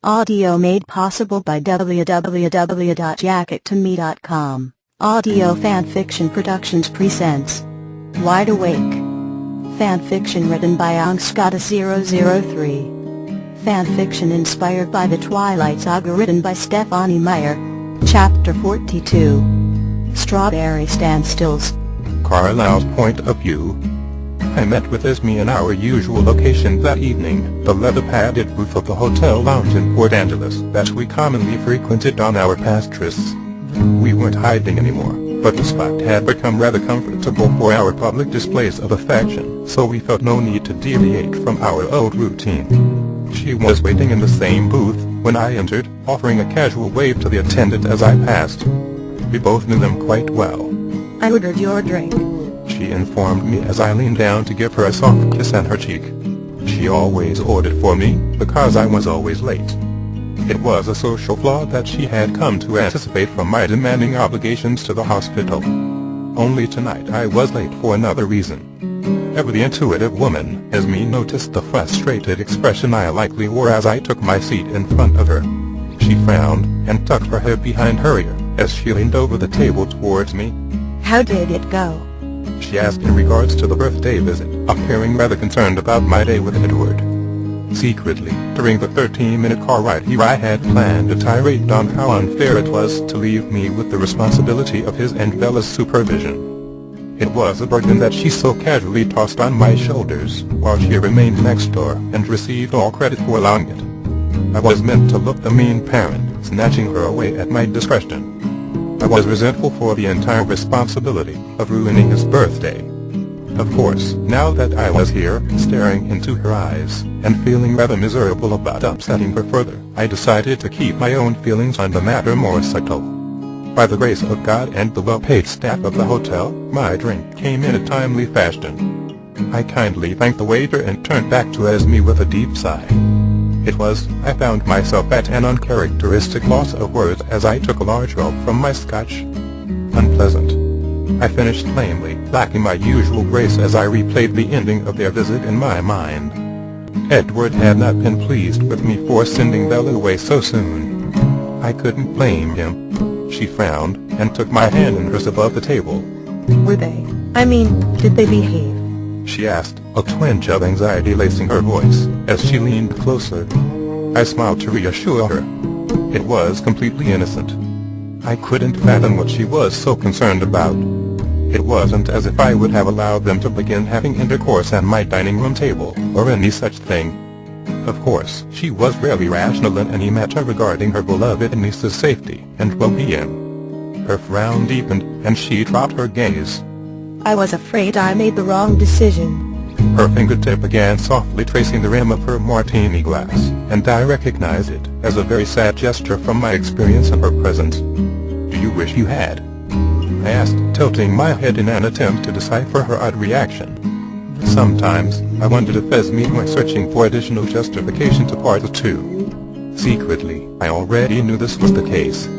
Audio made possible by www.jackettome.com. Audio Fanfiction Productions presents Wide Awake. Fanfiction written by Angskata003. Fanfiction inspired by the Twilight Saga written by Stephanie Meyer. Chapter 42. Strawberry Standstills. Carlisle's point of view. I met with Esme in our usual location that evening, the leather-padded booth of the hotel lounge in Port Angeles that we commonly frequented on our past trysts. We weren't hiding anymore, but the spot had become rather comfortable for our public displays of affection, so we felt no need to deviate from our old routine. She was waiting in the same booth when I entered, offering a casual wave to the attendant as I passed. We both knew them quite well. "I ordered your drink," she informed me as I leaned down to give her a soft kiss on her cheek. She always ordered for me, because I was always late. It was a social flaw that she had come to anticipate from my demanding obligations to the hospital. Only tonight I was late for another reason. Ever the intuitive woman, Esme noticed the frustrated expression I likely wore as I took my seat in front of her. She frowned, and tucked her head behind her ear, as she leaned over the table towards me. "How did it go?" she asked in regards to the birthday visit, appearing rather concerned about my day with Edward. Secretly, during the 13-minute car ride here I had planned a tirade on how unfair it was to leave me with the responsibility of his and Bella's supervision. It was a burden that she so casually tossed on my shoulders, while she remained next door and received all credit for allowing it. I was meant to look the mean parent, snatching her away at my discretion. I was resentful for the entire responsibility of ruining his birthday. Of course, now that I was here, staring into her eyes, and feeling rather miserable about upsetting her further, I decided to keep my own feelings on the matter more subtle. By the grace of God and the well-paid staff of the hotel, my drink came in a timely fashion. I kindly thanked the waiter and turned back to Esme with a deep sigh. I found myself at an uncharacteristic loss of words as I took a large gulp from my scotch. Unpleasant. I finished lamely, lacking my usual grace as I replayed the ending of their visit in my mind. Edward had not been pleased with me for sending Bella away so soon. I couldn't blame him. She frowned, and took my hand in hers above the table. "Were they? Did they behave?" she asked, a twinge of anxiety lacing her voice, as she leaned closer. I smiled to reassure her. It was completely innocent. I couldn't fathom what she was so concerned about. It wasn't as if I would have allowed them to begin having intercourse at my dining room table, or any such thing. Of course, she was rarely rational in any matter regarding her beloved niece's safety and well-being. Her frown deepened, and she dropped her gaze. "I was afraid I made the wrong decision." Her fingertip began softly tracing the rim of her martini glass, and I recognized it as a very sad gesture from my experience in her presence. "Do you wish you had?" I asked, tilting my head in an attempt to decipher her odd reaction. Sometimes, I wondered if Esme went searching for additional justification to part two. Secretly, I already knew this was the case.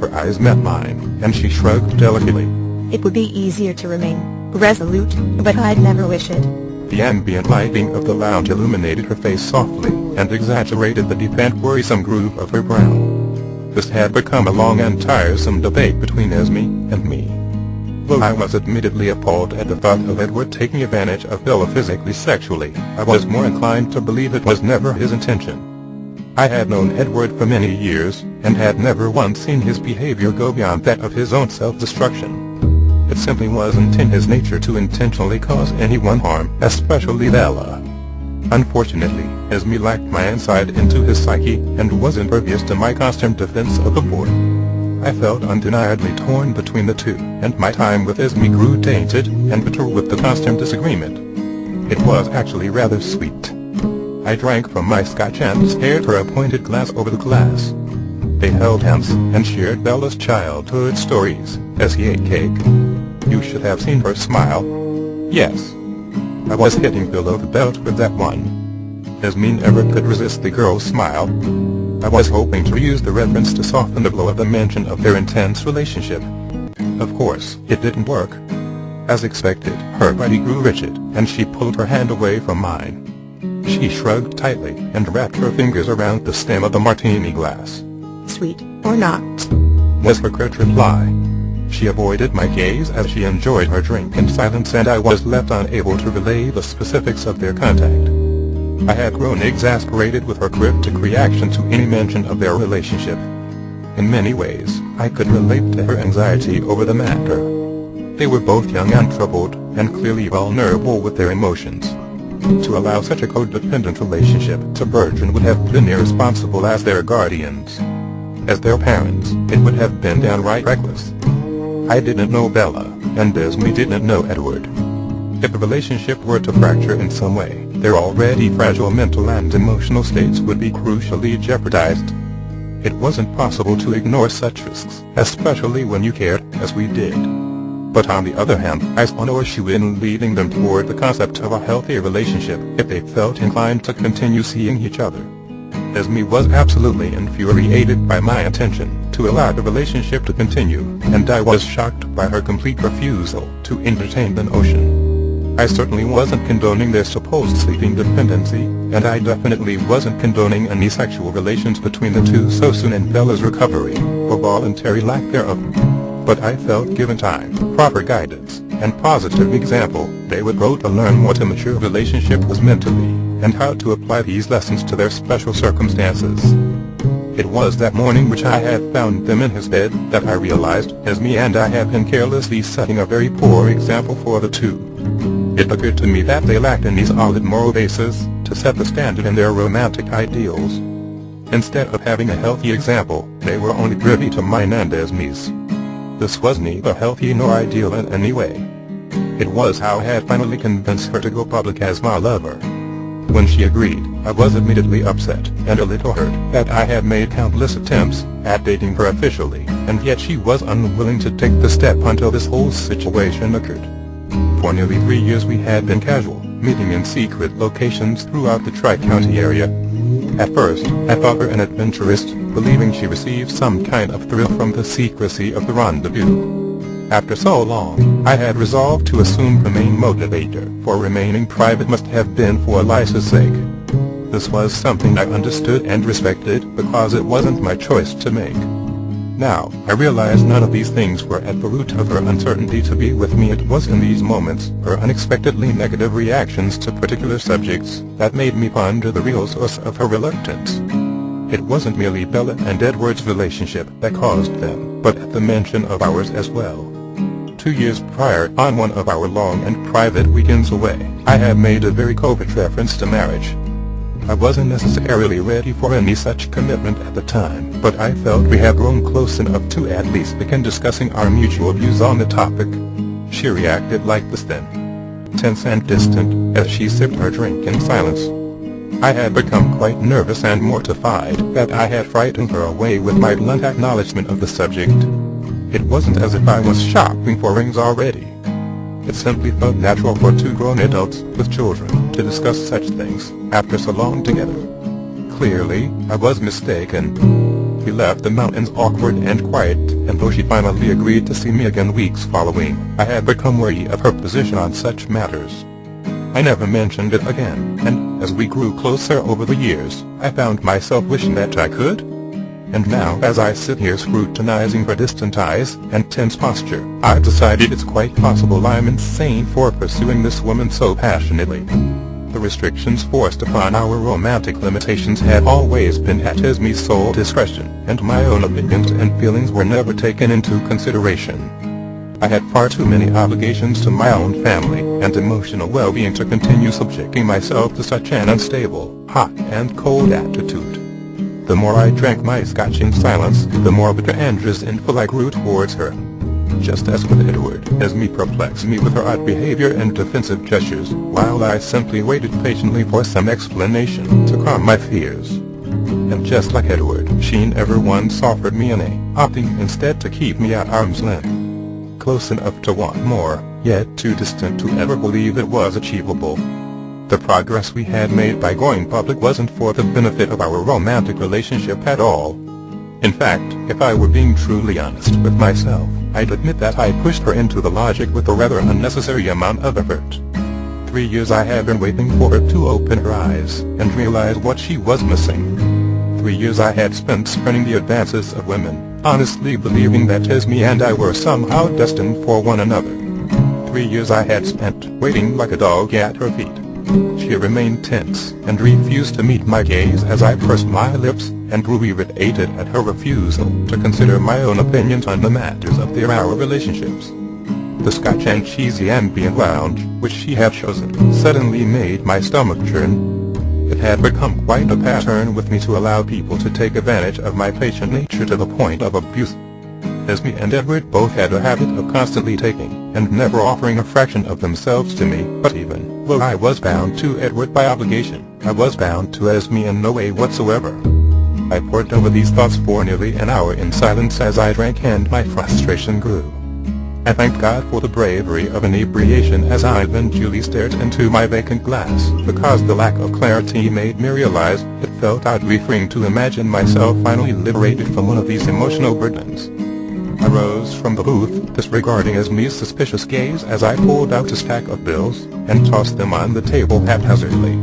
Her eyes met mine, and she shrugged delicately. "It would be easier to remain resolute, but I'd never wish it." The ambient lighting of the lounge illuminated her face softly, and exaggerated the deep and worrisome groove of her brow. This had become a long and tiresome debate between Esme and me. Though I was admittedly appalled at the thought of Edward taking advantage of Bella physically sexually, I was more inclined to believe it was never his intention. I had known Edward for many years, and had never once seen his behavior go beyond that of his own self-destruction. It simply wasn't in his nature to intentionally cause anyone harm, especially Bella. Unfortunately, Esme lacked my insight into his psyche, and was impervious to my constant defense of the boy. I felt undeniably torn between the two, and my time with Esme grew tainted and bitter with the constant disagreement. It was actually rather sweet. I drank from my scotch and stared her a pointed glass over the glass. They held hands, and shared Bella's childhood stories, as he ate cake. You should have seen her smile. Yes. I was hitting below the belt with that one. Esme never could resist the girl's smile. I was hoping to use the reference to soften the blow of the mention of their intense relationship. Of course, it didn't work. As expected, her body grew rigid, and she pulled her hand away from mine. She shrugged tightly and wrapped her fingers around the stem of the martini glass. Sweet, or not? Was her curt reply. She avoided my gaze as she enjoyed her drink in silence, and I was left unable to relay the specifics of their contact. I had grown exasperated with her cryptic reaction to any mention of their relationship. In many ways, I could relate to her anxiety over the matter. They were both young and troubled, and clearly vulnerable with their emotions. To allow such a codependent relationship to burgeon would have been irresponsible as their guardians. As their parents, it would have been downright reckless. I didn't know Bella, and Esme didn't know Edward. If the relationship were to fracture in some way, their already fragile mental and emotional states would be crucially jeopardized. It wasn't possible to ignore such risks, especially when you cared, as we did. But on the other hand, I saw no issue in leading them toward the concept of a healthy relationship if they felt inclined to continue seeing each other. Esme was absolutely infuriated by my intention to allow the relationship to continue, and I was shocked by her complete refusal to entertain the notion. I certainly wasn't condoning their supposed sleeping dependency, and I definitely wasn't condoning any sexual relations between the two so soon in Bella's recovery, or voluntary lack thereof. But I felt given time, proper guidance, and positive example, they would grow to learn what a mature relationship was meant to be, and how to apply these lessons to their special circumstances. It was that morning which I had found them in his bed that I realized Esme and I had been carelessly setting a very poor example for the two. It occurred to me that they lacked any solid moral basis to set the standard in their romantic ideals. Instead of having a healthy example, they were only privy to mine and Esme's. This was neither healthy nor ideal in any way. It was how I had finally convinced her to go public as my lover. When she agreed, I was admittedly upset and a little hurt that I had made countless attempts at dating her officially, and yet she was unwilling to take the step until this whole situation occurred. For nearly 3 years we had been casual, meeting in secret locations throughout the Tri-County area. At first, I thought her an adventuress, believing she received some kind of thrill from the secrecy of the rendezvous. After so long, I had resolved to assume the main motivator for remaining private must have been for Elisa's sake. This was something I understood and respected because it wasn't my choice to make. Now, I realized none of these things were at the root of her uncertainty to be with me. It was in these moments, her unexpectedly negative reactions to particular subjects, that made me ponder the real source of her reluctance. It wasn't merely Bella and Edward's relationship that caused them, but at the mention of ours as well. 2 years prior, on one of our long and private weekends away, I had made a very covert reference to marriage. I wasn't necessarily ready for any such commitment at the time, but I felt we had grown close enough to at least begin discussing our mutual views on the topic. She reacted like this then, tense and distant, as she sipped her drink in silence. I had become quite nervous and mortified that I had frightened her away with my blunt acknowledgement of the subject. It wasn't as if I was shopping for rings already. It simply felt natural for two grown adults with children to discuss such things after so long together. Clearly, I was mistaken. We left the mountains awkward and quiet, and though she finally agreed to see me again weeks following, I had become wary of her position on such matters. I never mentioned it again, and as we grew closer over the years, I found myself wishing that I could. And now, as I sit here scrutinizing her distant eyes and tense posture, I've decided it's quite possible I'm insane for pursuing this woman so passionately. The restrictions forced upon our romantic limitations had always been at Esme's sole discretion, and my own opinions and feelings were never taken into consideration. I had far too many obligations to my own family and emotional well-being to continue subjecting myself to such an unstable, hot and cold attitude. The more I drank my scotch in silence, the more bitter and resentful I grew towards her. Just as with Edward, Esme perplexed me with her odd behavior and defensive gestures, while I simply waited patiently for some explanation to calm my fears. And just like Edward, she never once offered me any, opting instead to keep me at arm's length. Close enough to want more, yet too distant to ever believe it was achievable. The progress we had made by going public wasn't for the benefit of our romantic relationship at all. In fact, if I were being truly honest with myself, I'd admit that I pushed her into the logic with a rather unnecessary amount of effort. 3 years I had been waiting for her to open her eyes and realize what she was missing. 3 years I had spent spurning the advances of women, honestly believing that Esme and I were somehow destined for one another. 3 years I had spent waiting like a dog at her feet. She remained tense and refused to meet my gaze as I pursed my lips and grew irritated at her refusal to consider my own opinions on the matters of our relationships. The Scotch and cheesy ambient lounge, which she had chosen, suddenly made my stomach churn. It had become quite a pattern with me to allow people to take advantage of my patient nature to the point of abuse. Esme and Edward both had a habit of constantly taking, and never offering a fraction of themselves to me, but even though I was bound to Edward by obligation, I was bound to Esme in no way whatsoever. I pored over these thoughts for nearly an hour in silence as I drank and my frustration grew. I thanked God for the bravery of inebriation as I eventually stared into my vacant glass, because the lack of clarity made me realize it felt oddly freeing to imagine myself finally liberated from one of these emotional burdens. I rose from the booth, disregarding Esme's suspicious gaze as I pulled out a stack of bills and tossed them on the table haphazardly.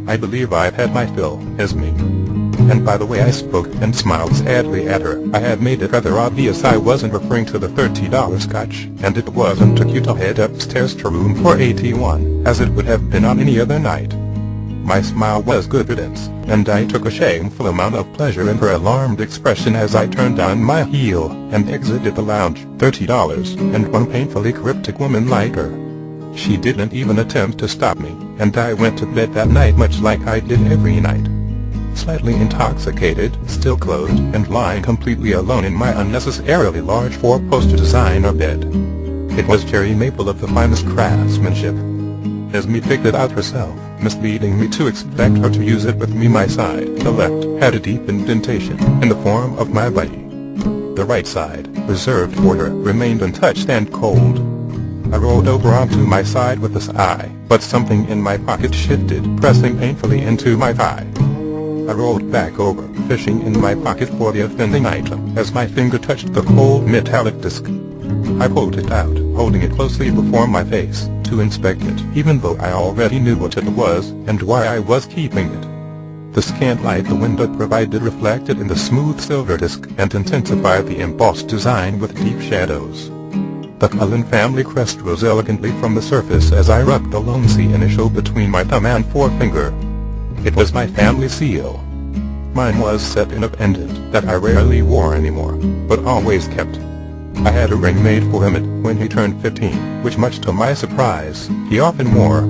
I believe I've had my fill, Esme. And by the way I spoke and smiled sadly at her, I had made it rather obvious I wasn't referring to the $30 Scotch, and it wasn't a cue to head upstairs to room 481, as it would have been on any other night. My smile was good riddance, and I took a shameful amount of pleasure in her alarmed expression as I turned on my heel and exited the lounge. $30, and one painfully cryptic woman like her. She didn't even attempt to stop me, and I went to bed that night much like I did every night. Slightly intoxicated, still clothed, and lying completely alone in my unnecessarily large four-poster designer bed. It was cherry maple of the finest craftsmanship. Esme picked it out herself, misleading me to expect her to use it with me. My side, the left, had a deep indentation in the form of my body. The right side, reserved for her, remained untouched and cold. I rolled over onto my side with a sigh, but something in my pocket shifted, pressing painfully into my thigh. I rolled back over, fishing in my pocket for the offending item as my finger touched the cold metallic disc. I pulled it out, holding it closely before my face, to inspect it, even though I already knew what it was and why I was keeping it. The scant light the window provided reflected in the smooth silver disc and intensified the embossed design with deep shadows. The Cullen family crest rose elegantly from the surface as I rubbed the Lone C initial between my thumb and forefinger. It was my family seal. Mine was set in a pendant that I rarely wore anymore, but always kept. I had a ring made for him when he turned 15, which much to my surprise, he often wore.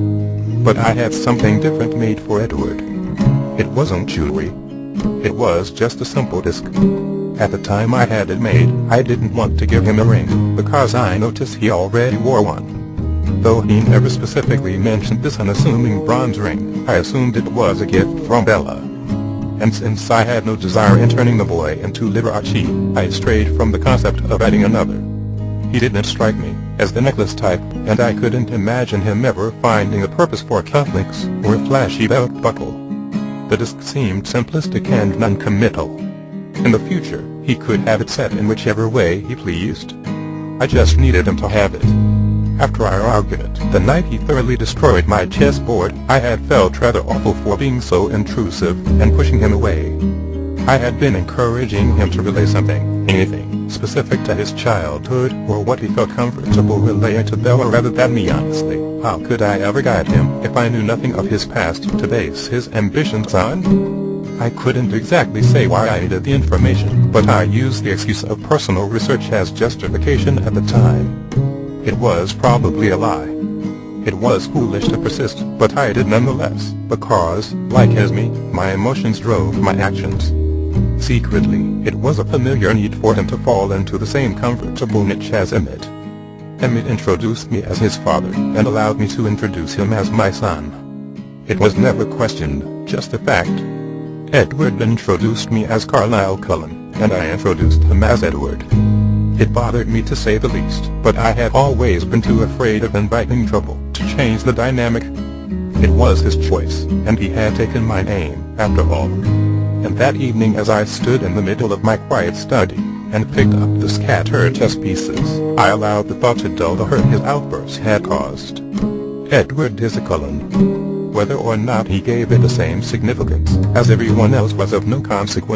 But I had something different made for Edward. It wasn't jewelry. It was just a simple disc. At the time I had it made, I didn't want to give him a ring, because I noticed he already wore one. Though he never specifically mentioned this unassuming bronze ring, I assumed it was a gift from Bella. And since I had no desire in turning the boy into Liberace, I strayed from the concept of adding another. He didn't strike me as the necklace type, and I couldn't imagine him ever finding a purpose for cufflinks or a flashy belt buckle. The disc seemed simplistic and non-committal. In the future, he could have it set in whichever way he pleased. I just needed him to have it. After our argument, the night he thoroughly destroyed my chessboard, I had felt rather awful for being so intrusive and pushing him away. I had been encouraging him to relay something, anything, specific to his childhood or what he felt comfortable relaying to Bella rather than me. Honestly, how could I ever guide him if I knew nothing of his past to base his ambitions on? I couldn't exactly say why I needed the information, but I used the excuse of personal research as justification at the time. It was probably a lie. It was foolish to persist, but I did nonetheless, because, like Esme, my emotions drove my actions. Secretly, it was a familiar need for him to fall into the same comfortable niche as Emmett. Emmett introduced me as his father, and allowed me to introduce him as my son. It was never questioned, just a fact. Edward introduced me as Carlisle Cullen, and I introduced him as Edward. It bothered me to say the least, but I had always been too afraid of inviting trouble to change the dynamic. It was his choice, and he had taken my name, after all. And that evening as I stood in the middle of my quiet study, and picked up the scattered chess pieces, I allowed the thought to dull the hurt his outburst had caused. Edward is a Cullen. Whether or not he gave it the same significance as everyone else was of no consequence.